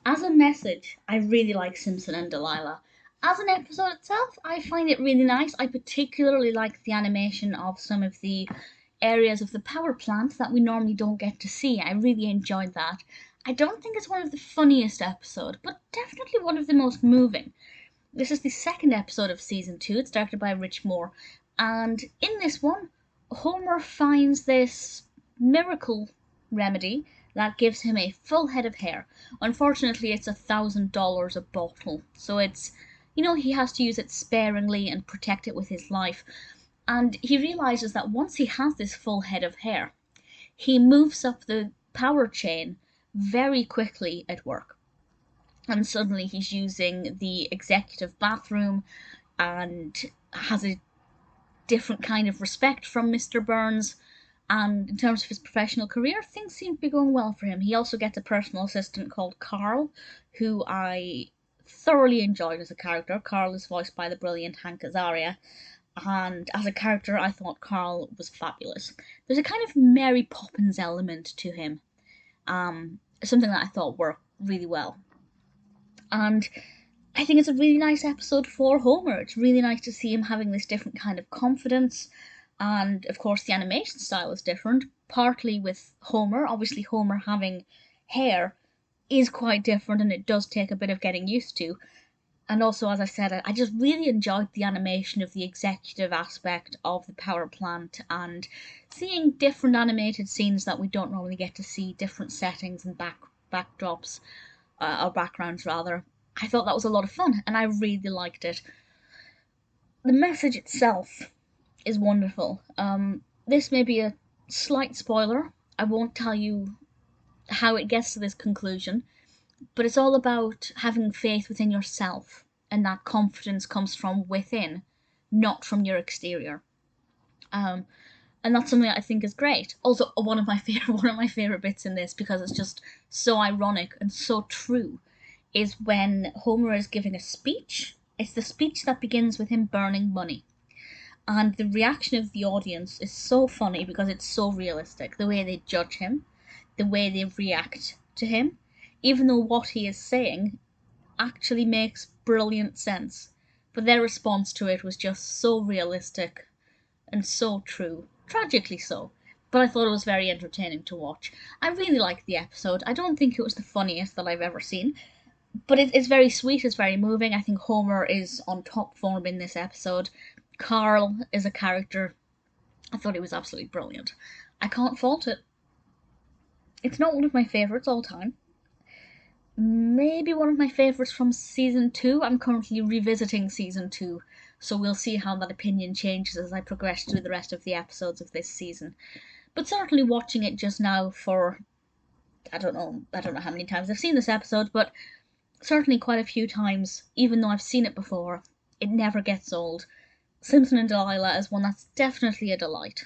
As a message, I really like Simpson and Delilah. As an episode itself, I find it really nice. I particularly like the animation of some of the areas of the power plant that we normally don't get to see. I really enjoyed that. I don't think it's one of the funniest episodes, but definitely one of the most moving. This is the second episode of season 2. It's directed by Rich Moore. And in this one, Homer finds this miracle remedy that gives him a full head of hair. Unfortunately, it's $1,000 a bottle. So he has to use it sparingly and protect it with his life. And he realizes that once he has this full head of hair, he moves up the power chain very quickly at work. And suddenly he's using the executive bathroom and has a different kind of respect from Mr. Burns. And in terms of his professional career, things seem to be going well for him. He also gets a personal assistant called Karl, who I thoroughly enjoyed as a character. Karl is voiced by the brilliant Hank Azaria, and as a character, I thought Karl was fabulous. There's a kind of Mary Poppins element to him, something that I thought worked really well. And I think it's a really nice episode for Homer. It's really nice to see him having this different kind of confidence. And of course, the animation style is different, partly with Homer. Obviously, Homer having hair is quite different and it does take a bit of getting used to. And also, as I said, I just really enjoyed the animation of the executive aspect of the power plant and seeing different animated scenes that we don't normally get to see, different settings and backdrops, or backgrounds rather. I thought that was a lot of fun and I really liked it. The message itself is wonderful. This may be a slight spoiler. I won't tell you how it gets to this conclusion, but it's all about having faith within yourself, and that confidence comes from within, not from your exterior. And that's something that I think is great. Also, one of my favorite bits in this, because it's just so ironic and so true, is when Homer is giving a speech. It's the speech that begins with him burning money. And the reaction of the audience is so funny because it's so realistic. The way they judge him, the way they react to him, even though what he is saying actually makes brilliant sense. But their response to it was just so realistic and so true. Tragically so. But I thought it was very entertaining to watch. I really liked the episode. I don't think it was the funniest that I've ever seen, but it's very sweet, it's very moving. I think Homer is on top form in this episode. Karl is a character. I thought he was absolutely brilliant. I can't fault it. It's not one of my favourites all time. Maybe one of my favourites from season 2. I'm currently revisiting season 2, so we'll see how that opinion changes as I progress through the rest of the episodes of this season. But certainly watching it just now for I don't know how many times I've seen this episode, but certainly quite a few times, even though I've seen it before, it never gets old. Simpson and Delilah is one that's definitely a delight.